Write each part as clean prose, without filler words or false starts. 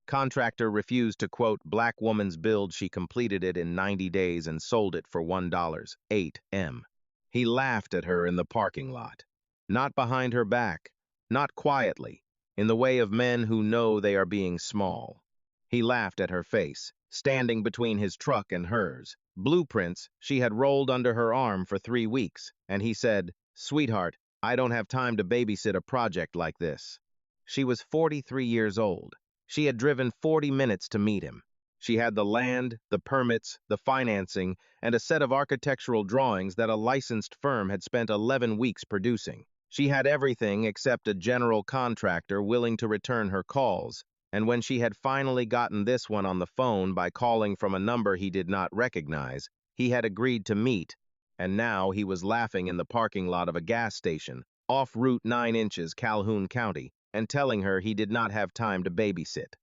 Contractor refused to quote black woman's build. She completed it in 90 days and sold it for $1.08 M. He laughed at her in the parking lot. Not behind her back, not quietly, in the way of men who know they are being small. He laughed at her face, standing between his truck and hers. Blueprints she had rolled under her arm for 3 weeks, and he said, "Sweetheart, I don't have time to babysit a project like this." She was 43 years old. She had driven 40 minutes to meet him. She had the land, the permits, the financing, and a set of architectural drawings that a licensed firm had spent 11 weeks producing. She had everything except a general contractor willing to return her calls, and when she had finally gotten this one on the phone by calling from a number he did not recognize, he had agreed to meet, and now he was laughing in the parking lot of a gas station, off Route 9 inches, Calhoun County, and telling her he did not have time to babysit.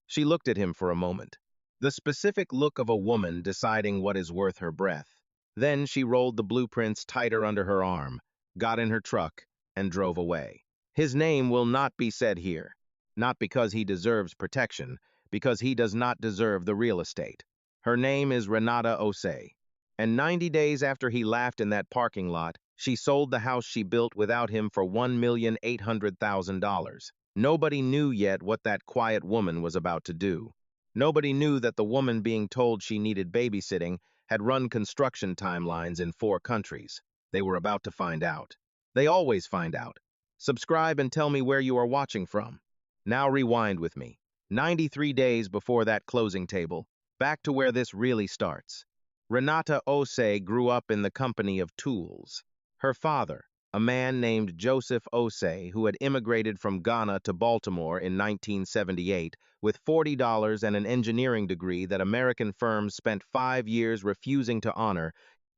She looked at him for a moment, the specific look of a woman deciding what is worth her breath. Then she rolled the blueprints tighter under her arm, got in her truck, and drove away. His name will not be said here, not because he deserves protection, because he does not deserve the real estate. Her name is Renata Osei, and 90 days after he laughed in that parking lot, she sold the house she built without him for $1,800,000. Nobody knew yet what that quiet woman was about to do. Nobody knew that the woman being told she needed babysitting had run construction timelines in 4 countries. They were about to find out. They always find out. Subscribe and tell me where you are watching from. Now rewind with me. 93 days before that closing table, back to where this really starts. Renata Osei grew up in the company of tools. Her father, a man named Joseph Osei, who had immigrated from Ghana to Baltimore in 1978 with $40 and an engineering degree that American firms spent 5 years refusing to honor,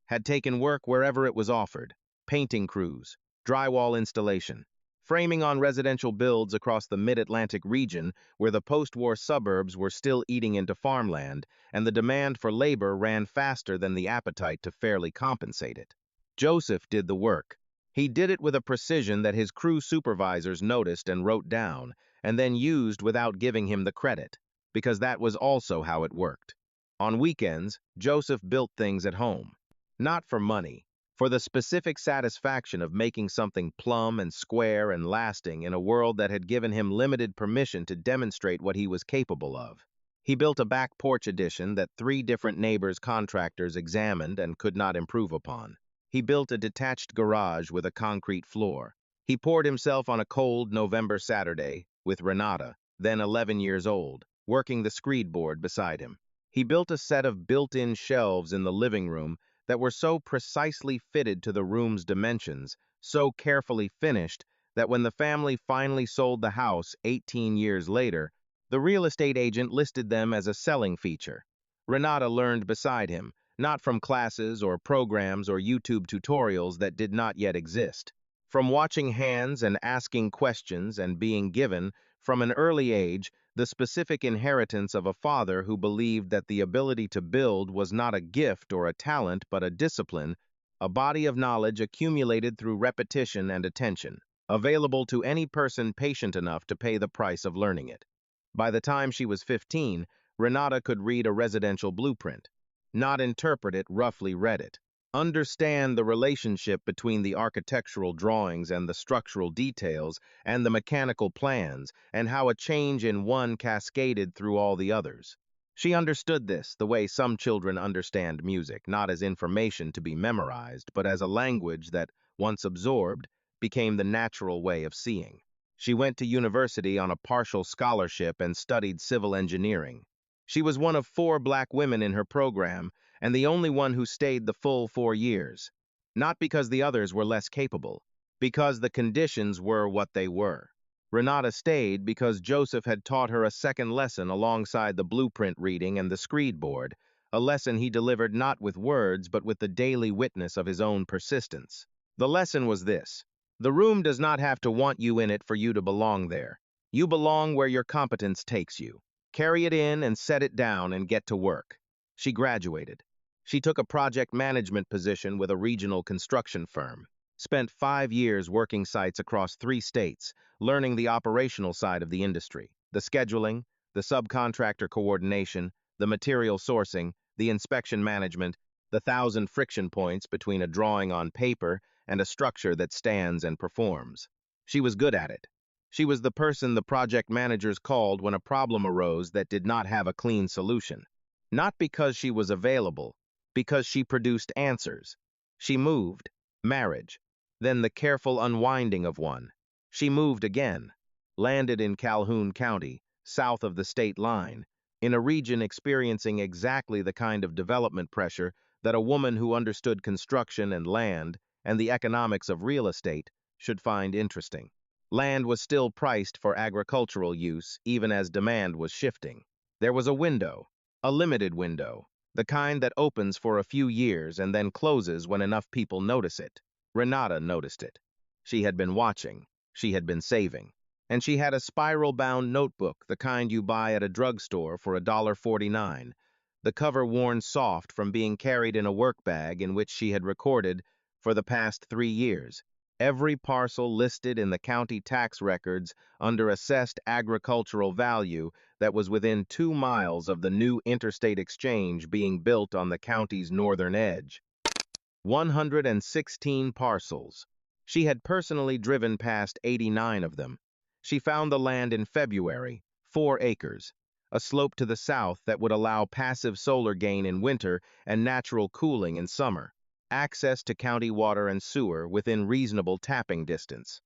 had taken work wherever it was offered: painting crews, drywall installation, framing on residential builds across the mid-Atlantic region where the post-war suburbs were still eating into farmland and the demand for labor ran faster than the appetite to fairly compensate it. Joseph did the work. He did it with a precision that his crew supervisors noticed and wrote down, and then used without giving him the credit, because that was also how it worked. On weekends, Joseph built things at home. Not for money, for the specific satisfaction of making something plumb and square and lasting in a world that had given him limited permission to demonstrate what he was capable of. He built a back porch addition that 3 different neighbors' contractors examined and could not improve upon. He built a detached garage with a concrete floor. He poured himself on a cold November Saturday with Renata, then 11 years old, working the screed board beside him. He built a set of built-in shelves in the living room that were so precisely fitted to the room's dimensions, so carefully finished, that when the family finally sold the house 18 years later, the real estate agent listed them as a selling feature. Renata learned beside him, not from classes or programs or YouTube tutorials that did not yet exist. From watching hands and asking questions and being given, from an early age, the specific inheritance of a father who believed that the ability to build was not a gift or a talent but a discipline, a body of knowledge accumulated through repetition and attention, available to any person patient enough to pay the price of learning it. By the time she was 15, Renata could read a residential blueprint. Not interpret it, roughly read it. Understand the relationship between the architectural drawings and the structural details and the mechanical plans and how a change in one cascaded through all the others. She understood this the way some children understand music, not as information to be memorized, but as a language that, once absorbed, became the natural way of seeing. She went to university on a partial scholarship and studied civil engineering. She was one of 4 black women in her program, and the only one who stayed the full 4 years. Not because the others were less capable, because the conditions were what they were. Renata stayed because Joseph had taught her a second lesson alongside the blueprint reading and the screed board, a lesson he delivered not with words but with the daily witness of his own persistence. The lesson was this: the room does not have to want you in it for you to belong there. You belong where your competence takes you. Carry it in and set it down and get to work. She graduated. She took a project management position with a regional construction firm. Spent 5 years working sites across 3 states, learning the operational side of the industry, the scheduling, the subcontractor coordination, the material sourcing, the inspection management, the thousand friction points between a drawing on paper and a structure that stands and performs. She was good at it. She was the person the project managers called when a problem arose that did not have a clean solution. Not because she was available, because she produced answers. She moved, marriage, then the careful unwinding of one. She moved again, landed in Calhoun County, south of the state line, in a region experiencing exactly the kind of development pressure that a woman who understood construction and land and the economics of real estate should find interesting. Land was still priced for agricultural use even as demand was shifting. There was a window, a limited window, the kind that opens for a few years and then closes when enough people notice it. Renata noticed it. She had been watching. She had been saving. And she had a spiral-bound notebook, the kind you buy at a drugstore for $1.49, the cover worn soft from being carried in a work bag in which she had recorded, for the past 3 years, every parcel listed in the county tax records under assessed agricultural value that was within 2 miles of the new interstate exchange being built on the county's northern edge. 116 parcels. She had personally driven past 89 of them. She found the land in February, 4 acres, a slope to the south that would allow passive solar gain in winter and natural cooling in summer, access to county water and sewer within reasonable tapping distance,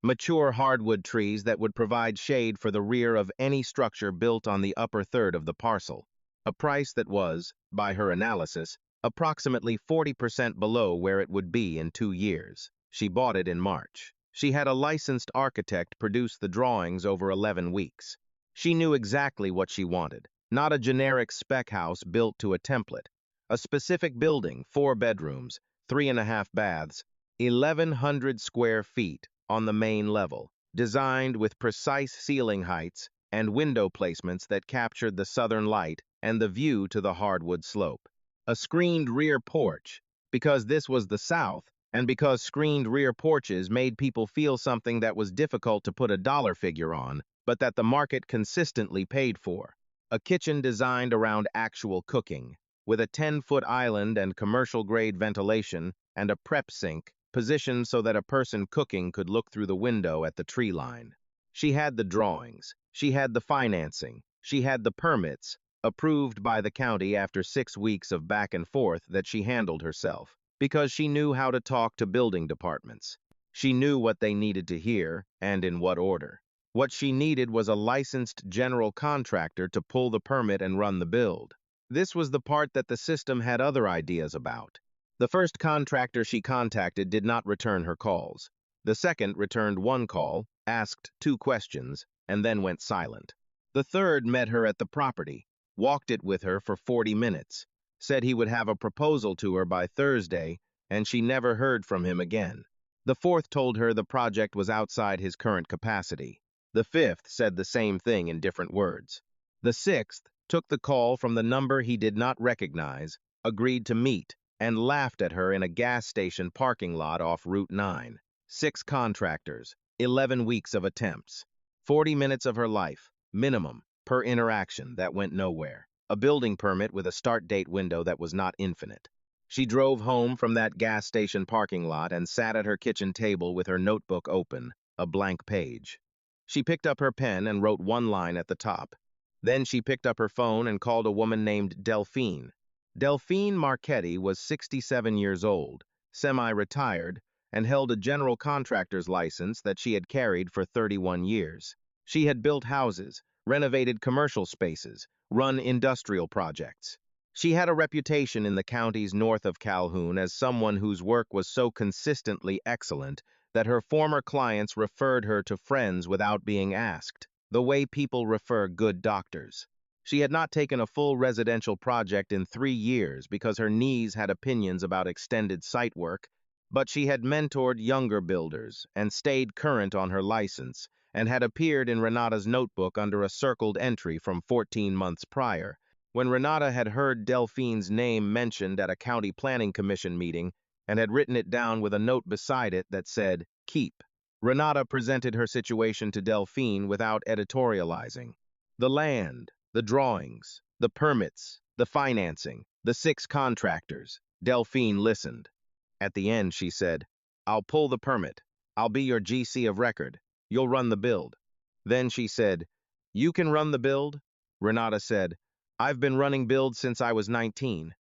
mature hardwood trees that would provide shade for the rear of any structure built on the upper third of the parcel, a price that was, by her analysis, approximately 40% below where it would be in 2 years. She bought it in March. She had a licensed architect produce the drawings over 11 weeks. She knew exactly what she wanted, not a generic spec house built to a template. A specific building, 4 bedrooms, 3.5 baths, 1,100 square feet on the main level, designed with precise ceiling heights and window placements that captured the southern light and the view to the hardwood slope. A screened rear porch, because this was the South, and because screened rear porches made people feel something that was difficult to put a dollar figure on, but that the market consistently paid for. A kitchen designed around actual cooking, with a 10-foot island and commercial-grade ventilation and a prep sink positioned so that a person cooking could look through the window at the tree line. She had the drawings. She had the financing. She had the permits, approved by the county after 6 weeks of back and forth that she handled herself, because she knew how to talk to building departments. She knew what they needed to hear and in what order. What she needed was a licensed general contractor to pull the permit and run the build. This was the part that the system had other ideas about. The first contractor she contacted did not return her calls. The second returned 1 call, asked 2 questions, and then went silent. The third met her at the property, walked it with her for 40 minutes, said he would have a proposal to her by Thursday, and she never heard from him again. The fourth told her the project was outside his current capacity. The fifth said the same thing in different words. The sixth took the call from the number he did not recognize, agreed to meet, and laughed at her in a gas station parking lot off Route 9. 6 contractors, 11 weeks of attempts. 40 minutes of her life, minimum, per interaction that went nowhere. A building permit with a start date window that was not infinite. She drove home from that gas station parking lot and sat at her kitchen table with her notebook open, a blank page. She picked up her pen and wrote 1 line at the top. Then she picked up her phone and called a woman named Delphine. Delphine Marchetti was 67 years old, semi-retired, and held a general contractor's license that she had carried for 31 years. She had built houses, renovated commercial spaces, run industrial projects. She had a reputation in the counties north of Calhoun as someone whose work was so consistently excellent that her former clients referred her to friends without being asked, the way people refer good doctors. She had not taken a full residential project in 3 years because her knees had opinions about extended site work, but she had mentored younger builders and stayed current on her license and had appeared in Renata's notebook under a circled entry from 14 months prior. When Renata had heard Delphine's name mentioned at a county planning commission meeting and had written it down with a note beside it that said, "Keep," Renata presented her situation to Delphine without editorializing. The land, the drawings, the permits, the financing, the 6 contractors. Delphine listened. At the end, she said, "I'll pull the permit. I'll be your GC of record. You'll run the build." Then she said, "You can run the build?" Renata said, "I've been running builds since I was 19.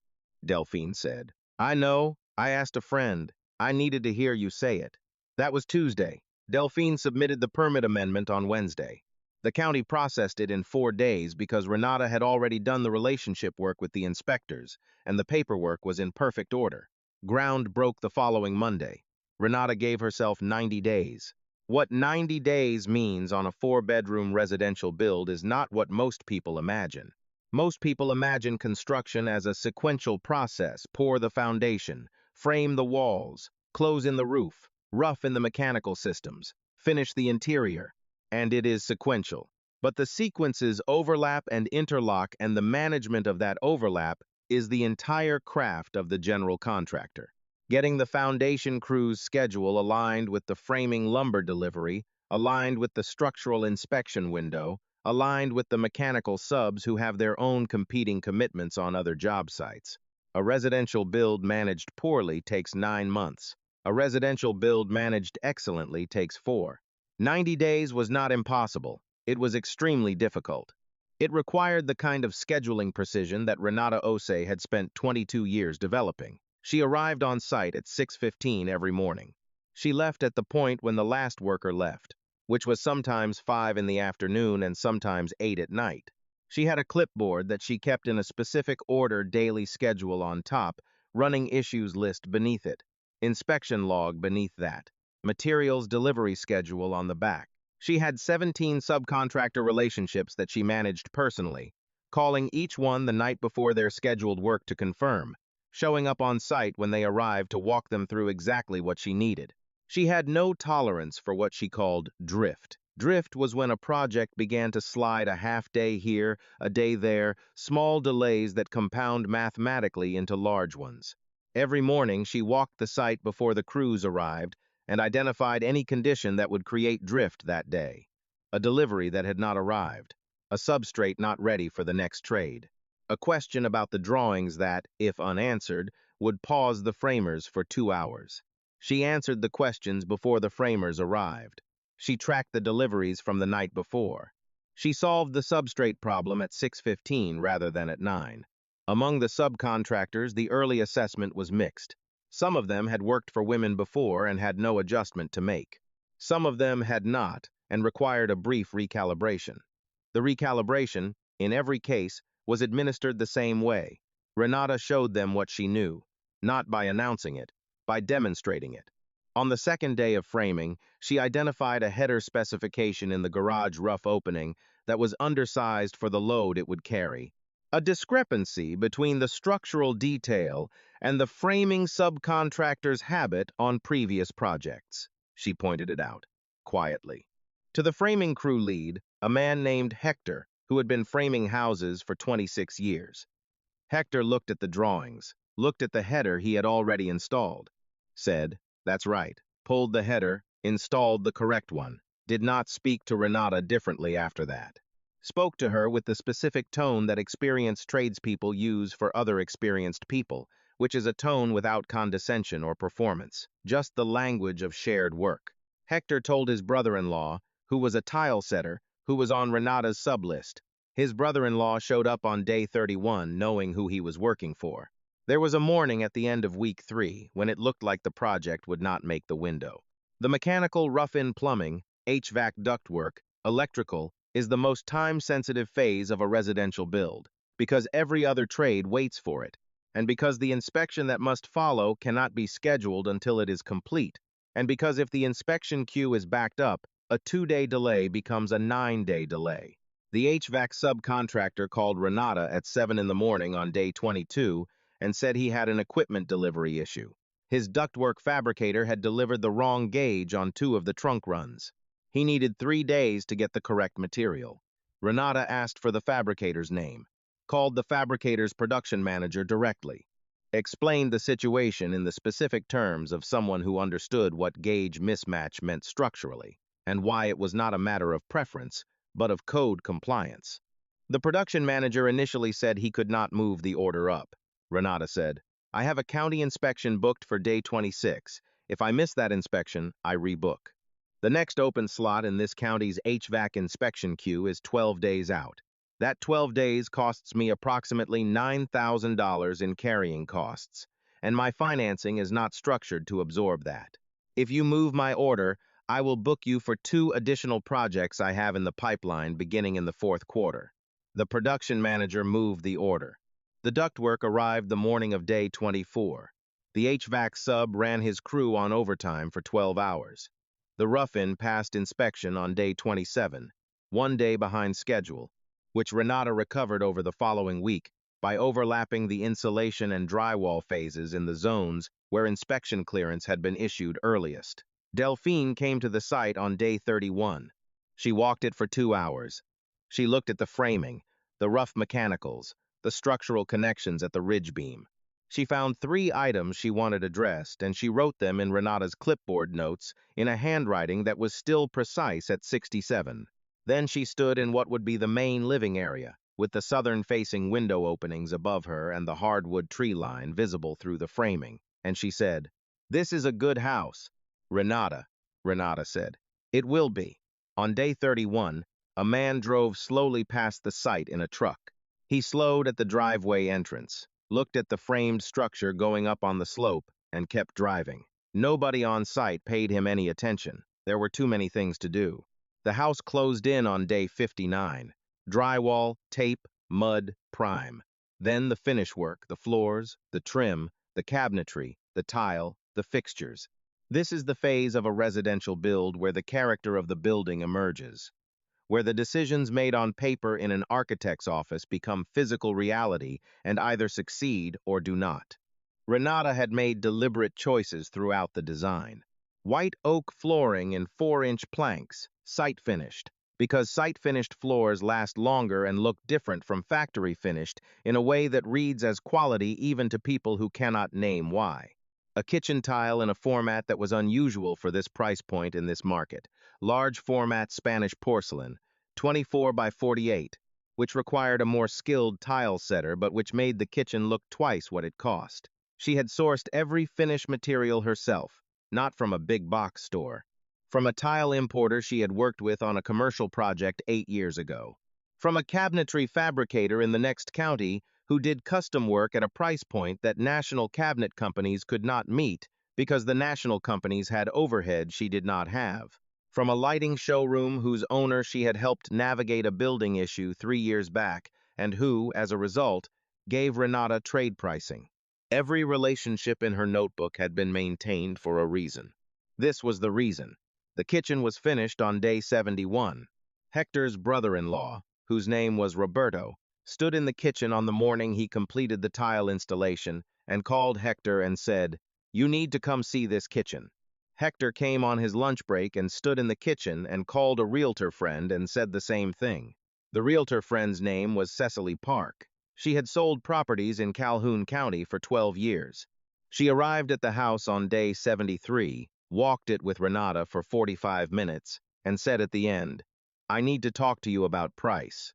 Delphine said, "I know. I asked a friend. I needed to hear you say it." That was Tuesday. Delphine submitted the permit amendment on Wednesday. The county processed it in 4 days because Renata had already done the relationship work with the inspectors, and the paperwork was in perfect order. Ground broke the following Monday. Renata gave herself 90 days. What 90 days means on a 4-bedroom residential build is not what most people imagine. Most people imagine construction as a sequential process: pour the foundation, frame the walls, close in the roof, rough in the mechanical systems, finish the interior. And it is sequential. But the sequences overlap and interlock, and the management of that overlap is the entire craft of the general contractor. Getting the foundation crew's schedule aligned with the framing lumber delivery, aligned with the structural inspection window, aligned with the mechanical subs who have their own competing commitments on other job sites. A residential build managed poorly takes 9 months. A residential build managed excellently takes 4. 90 days was not impossible. It was extremely difficult. It required the kind of scheduling precision that Renata Ose had spent 22 years developing. She arrived on site at 6:15 every morning. She left at the point when the last worker left, which was sometimes 5 in the afternoon and sometimes 8 at night. She had a clipboard that she kept in a specific order daily schedule on top, running issues list beneath it, inspection log beneath that, materials delivery schedule on the back. She had 17 subcontractor relationships that she managed personally, calling each one the night before their scheduled work to confirm, showing up on site when they arrived to walk them through exactly what she needed. She had no tolerance for what she called drift. Drift was when a project began to slide a half day here, a day there, small delays that compound mathematically into large ones. Every morning, she walked the site before the crews arrived and identified any condition that would create drift that day. A delivery that had not arrived, a substrate not ready for the next trade, a question about the drawings that, if unanswered, would pause the framers for 2 hours. She answered the questions before the framers arrived. She tracked the deliveries from the night before. She solved the substrate problem at 6:15 rather than at 9. Among the subcontractors, the early assessment was mixed. Some of them had worked for women before and had no adjustment to make. Some of them had not and required a brief recalibration. The recalibration, in every case, was administered the same way. Renata showed them what she knew, not by announcing it, by demonstrating it. On the second day of framing, she identified a header specification in the garage rough opening that was undersized for the load it would carry. A discrepancy between the structural detail and the framing subcontractor's habit on previous projects. She pointed it out, quietly. To the framing crew lead, a man named Hector, who had been framing houses for 26 years. Hector looked at the drawings, looked at the header he had already installed, said, "That's right," pulled the header, installed the correct one, did not speak to Renata differently after that. Spoke to her with the specific tone that experienced tradespeople use for other experienced people, which is a tone without condescension or performance, just the language of shared work. Hector told his brother-in-law, who was a tile setter, who was on Renata's sublist. His brother-in-law showed up on day 31, knowing who he was working for. There was a morning at the end of week 3 when it looked like the project would not make the window. The mechanical rough-in plumbing, HVAC ductwork, electrical, is the most time-sensitive phase of a residential build, because every other trade waits for it, and because the inspection that must follow cannot be scheduled until it is complete, and because if the inspection queue is backed up, a 2-day delay becomes a 9-day delay. The HVAC subcontractor called Renata at 7 in the morning on day 22 and said he had an equipment delivery issue. His ductwork fabricator had delivered the wrong gauge on 2 of the trunk runs. He needed 3 days to get the correct material. Renata asked for the fabricator's name, called the fabricator's production manager directly, explained the situation in the specific terms of someone who understood what gauge mismatch meant structurally, and why it was not a matter of preference, but of code compliance. The production manager initially said he could not move the order up. Renata said, I have a county inspection booked for day 26. If I miss that inspection, I rebook. The next open slot in this county's HVAC inspection queue is 12 days out. That 12 days costs me approximately $9,000 in carrying costs, and my financing is not structured to absorb that. If you move my order, I will book you for 2 additional projects I have in the pipeline beginning in the fourth quarter. The production manager moved the order. The ductwork arrived the morning of day 24. The HVAC sub ran his crew on overtime for 12 hours. The rough-in passed inspection on day 27, 1 day behind schedule, which Renata recovered over the following week by overlapping the insulation and drywall phases in the zones where inspection clearance had been issued earliest. Delphine came to the site on day 31. She walked it for 2 hours. She looked at the framing, the rough mechanicals, the structural connections at the ridge beam. She found 3 items she wanted addressed, and she wrote them in Renata's clipboard notes in a handwriting that was still precise at 67. Then she stood in what would be the main living area, with the southern-facing window openings above her and the hardwood tree line visible through the framing, and she said, "This is a good house." Renata, Renata said, "It will be." On day 31, a man drove slowly past the site in a truck. He slowed at the driveway entrance, looked at the framed structure going up on the slope, and kept driving. Nobody on site paid him any attention. There were too many things to do. The house closed in on day 59. Drywall, tape, mud, prime. Then the finish work, the floors, the trim, the cabinetry, the tile, the fixtures. This is the phase of a residential build where the character of the building emerges, where the decisions made on paper in an architect's office become physical reality and either succeed or do not. Renata had made deliberate choices throughout the design. White oak flooring in 4-inch planks, site-finished, because site-finished floors last longer and look different from factory-finished in a way that reads as quality even to people who cannot name why. A kitchen tile in a format that was unusual for this price point in this market. Large format Spanish porcelain, 24 by 48, which required a more skilled tile setter but which made the kitchen look twice what it cost. She had sourced every finish material herself, not from a big box store. From a tile importer she had worked with on a commercial project 8 years ago. From a cabinetry fabricator in the next county who did custom work at a price point that national cabinet companies could not meet because the national companies had overhead she did not have. From a lighting showroom whose owner she had helped navigate a building issue 3 years back and who, as a result, gave Renata trade pricing. Every relationship in her notebook had been maintained for a reason. This was the reason. The kitchen was finished on day 71. Hector's brother-in-law, whose name was Roberto, stood in the kitchen on the morning he completed the tile installation and called Hector and said, "You need to come see this kitchen." Hector came on his lunch break and stood in the kitchen and called a realtor friend and said the same thing. The realtor friend's name was Cecily Park. She had sold properties in Calhoun County for 12 years. She arrived at the house on day 73, walked it with Renata for 45 minutes, and said at the end, "I need to talk to you about price."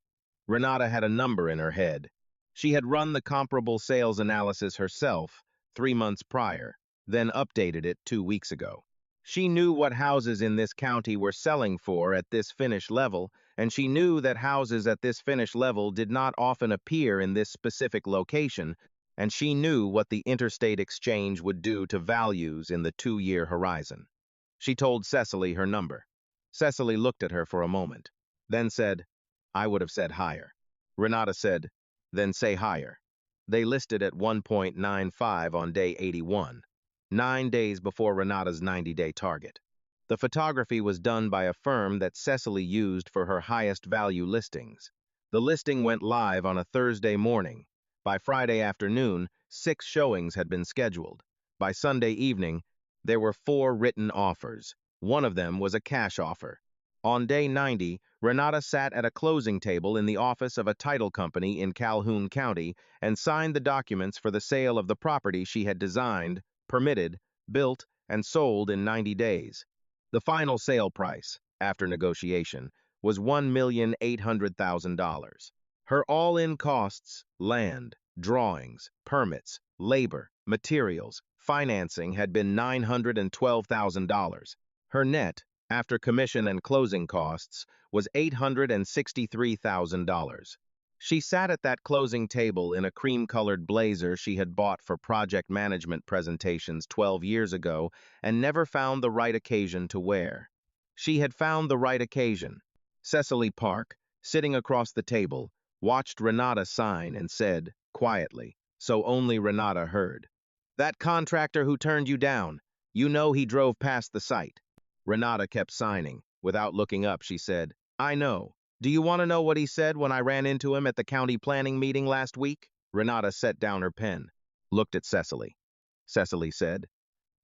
Renata had a number in her head. She had run the comparable sales analysis herself 3 months prior, then updated it 2 weeks ago. She knew what houses in this county were selling for at this finish level, and she knew that houses at this finish level did not often appear in this specific location, and she knew what the interstate exchange would do to values in the 2-year horizon. She told Cecily her number. Cecily looked at her for a moment, then said, "I would have said higher." Renata said, "Then say higher." They listed at 1.95 on day 81, 9 days before Renata's 90-day target. The photography was done by a firm that Cecily used for her highest value listings. The listing went live on a Thursday morning. By Friday afternoon, 6 showings had been scheduled. By Sunday evening, there were 4 written offers. One of them was a cash offer. On day 90, Renata sat at a closing table in the office of a title company in Calhoun County and signed the documents for the sale of the property she had designed, permitted, built, and sold in 90 days. The final sale price, after negotiation, was $1,800,000. Her all-in costs, land, drawings, permits, labor, materials, financing had been $912,000. Her net, after commission and closing costs, was $863,000. She sat at that closing table in a cream-colored blazer she had bought for project management presentations 12 years ago and never found the right occasion to wear. She had found the right occasion. Cecily Park, sitting across the table, watched Renata sign and said, quietly, so only Renata heard, "That contractor who turned you down, you know he drove past the site." Renata kept signing. Without looking up, she said, "I know. Do you want to know what he said when I ran into him at the county planning meeting last week?" Renata set down her pen, looked at Cecily. Cecily said,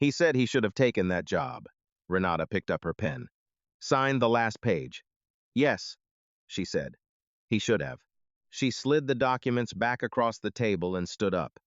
"He said he should have taken that job." Renata picked up her pen. "Signed the last page." "Yes," she said. "He should have." She slid the documents back across the table and stood up,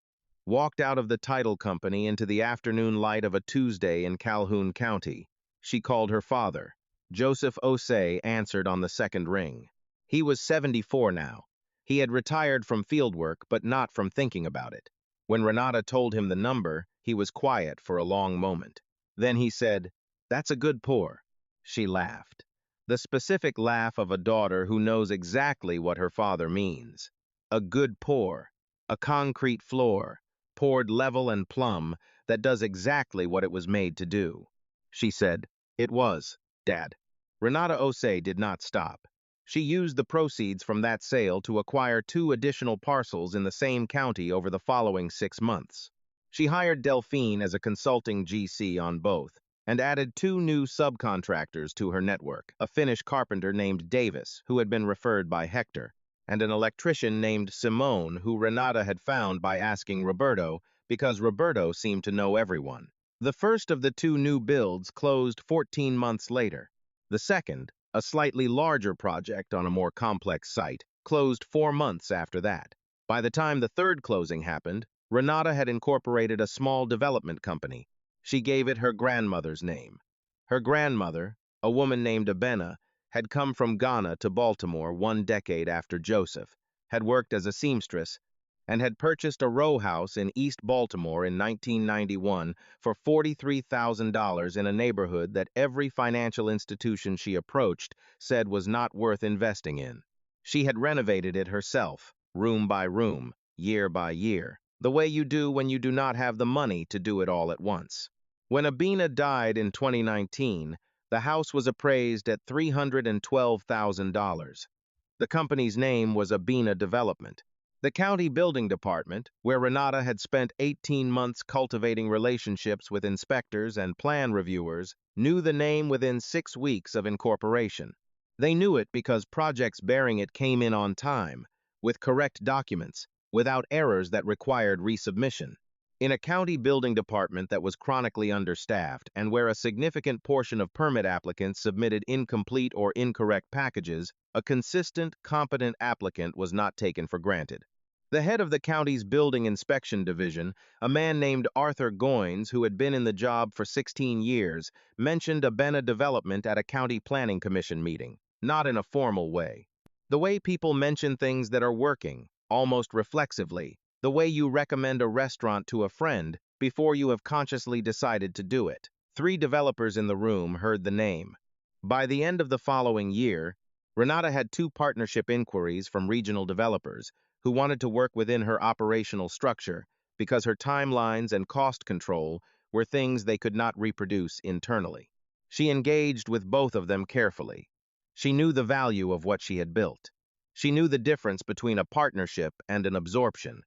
walked out of the title company into the afternoon light of a Tuesday in Calhoun County. She called her father. Joseph Osei answered on the second ring. He was 74 now. He had retired from fieldwork, but not from thinking about it. When Renata told him the number, he was quiet for a long moment. Then he said, "That's a good pour." She laughed. The specific laugh of a daughter who knows exactly what her father means. A good pour, a concrete floor, poured level and plumb, that does exactly what it was made to do. She said, "It was, Dad." Renata Osei did not stop. She used the proceeds from that sale to acquire 2 additional parcels in the same county over the following 6 months. She hired Delphine as a consulting GC on both, and added 2 new subcontractors to her network, a Finnish carpenter named Davis, who had been referred by Hector, and an electrician named Simone, who Renata had found by asking Roberto, because Roberto seemed to know everyone. The first of the 2 new builds closed 14 months later. The second, a slightly larger project on a more complex site, closed 4 months after that. By the time the third closing happened, Renata had incorporated a small development company. She gave it her grandmother's name. Her grandmother, a woman named Abena, had come from Ghana to Baltimore 1 decade after Joseph, had worked as a seamstress, and had purchased a row house in East Baltimore in 1991 for $43,000 in a neighborhood that every financial institution she approached said was not worth investing in. She had renovated it herself, room by room, year by year, the way you do when you do not have the money to do it all at once. When Abena died in 2019, the house was appraised at $312,000. The company's name was Abena Development. The county building department, where Renata had spent 18 months cultivating relationships with inspectors and plan reviewers, knew the name within 6 weeks of incorporation. They knew it because projects bearing it came in on time, with correct documents, without errors that required resubmission. In a county building department that was chronically understaffed and where a significant portion of permit applicants submitted incomplete or incorrect packages, a consistent, competent applicant was not taken for granted. The head of the county's building inspection division, a man named Arthur Goines, who had been in the job for 16 years, mentioned Abena Development at a county planning commission meeting, not in a formal way. The way people mention things that are working, almost reflexively, the way you recommend a restaurant to a friend before you have consciously decided to do it. 3 developers in the room heard the name. By the end of the following year, Renata had 2 partnership inquiries from regional developers who wanted to work within her operational structure because her timelines and cost control were things they could not reproduce internally. She engaged with both of them carefully. She knew the value of what she had built. She knew the difference between a partnership and an absorption,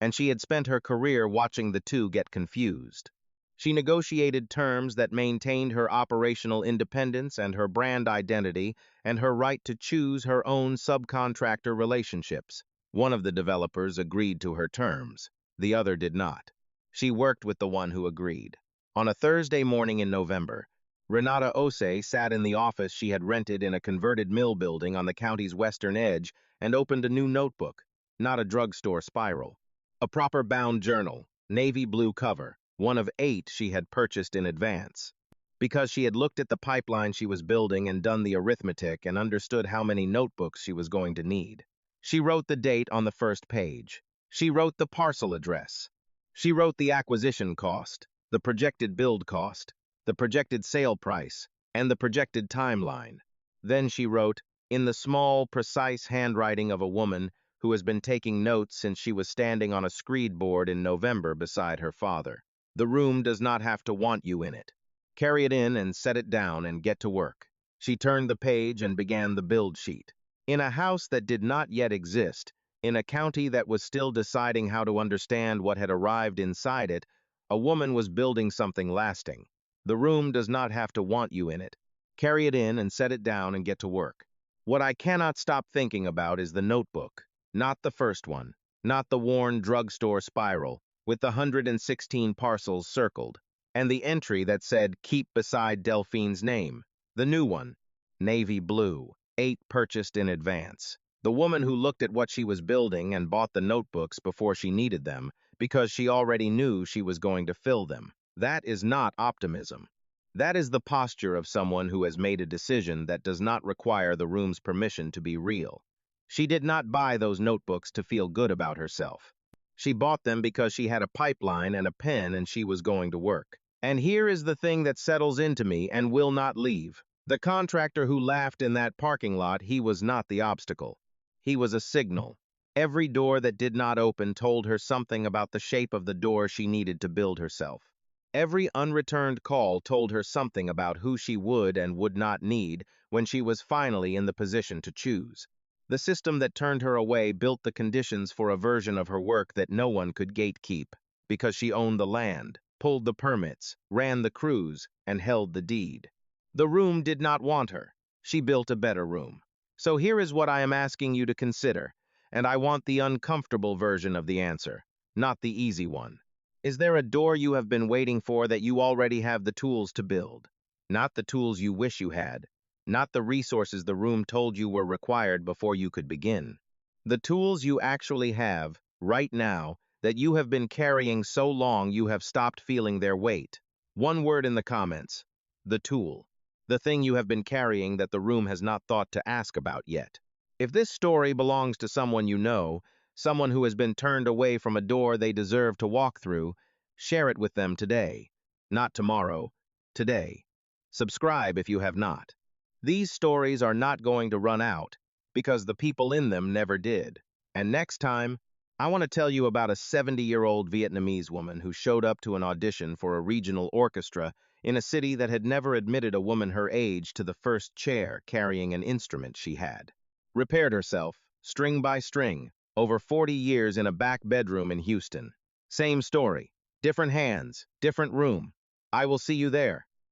and she had spent her career watching the 2 get confused. She negotiated terms that maintained her operational independence and her brand identity and her right to choose her own subcontractor relationships. One of the developers agreed to her terms. The other did not. She worked with the one who agreed. On a Thursday morning in November, Renata Osei sat in the office she had rented in a converted mill building on the county's western edge and opened a new notebook, not a drugstore spiral. A proper bound journal, navy blue cover, one of 8 she had purchased in advance. Because she had looked at the pipeline she was building and done the arithmetic and understood how many notebooks she was going to need. She wrote the date on the first page. She wrote the parcel address. She wrote the acquisition cost, the projected build cost, the projected sale price, and the projected timeline. Then she wrote, in the small, precise handwriting of a woman who has been taking notes since she was standing on a screed board in November beside her father. The room does not have to want you in it. Carry it in and set it down and get to work. She turned the page and began the build sheet. In a house that did not yet exist, in a county that was still deciding how to understand what had arrived inside it, a woman was building something lasting. The room does not have to want you in it. Carry it in and set it down and get to work. What I cannot stop thinking about is the notebook. Not the first one, not the worn drugstore spiral, with the 116 parcels circled, and the entry that said, keep beside Delphine's name. The new one, navy blue, 8 purchased in advance. The woman who looked at what she was building and bought the notebooks before she needed them, because she already knew she was going to fill them. That is not optimism. That is the posture of someone who has made a decision that does not require the room's permission to be real. She did not buy those notebooks to feel good about herself. She bought them because she had a pipeline and a pen and she was going to work. And here is the thing that settles into me and will not leave. The contractor who laughed in that parking lot, he was not the obstacle. He was a signal. Every door that did not open told her something about the shape of the door she needed to build herself. Every unreturned call told her something about who she would and would not need when she was finally in the position to choose. The system that turned her away built the conditions for a version of her work that no one could gatekeep, because she owned the land, pulled the permits, ran the crews, and held the deed. The room did not want her. She built a better room. So here is what I am asking you to consider, and I want the uncomfortable version of the answer, not the easy one. Is there a door you have been waiting for that you already have the tools to build? Not the tools you wish you had. Not the resources the room told you were required before you could begin. The tools you actually have, right now, that you have been carrying so long you have stopped feeling their weight. One word in the comments. The tool. The thing you have been carrying that the room has not thought to ask about yet. If this story belongs to someone you know, someone who has been turned away from a door they deserve to walk through, share it with them today. Not tomorrow, today. Subscribe if you have not. These stories are not going to run out, because the people in them never did. And next time, I want to tell you about a 70-year-old Vietnamese woman who showed up to an audition for a regional orchestra in a city that had never admitted a woman her age to the first chair carrying an instrument she had. Repaired herself, string by string, over 40 years in a back bedroom in Houston. Same story, different hands, different room. I will see you there.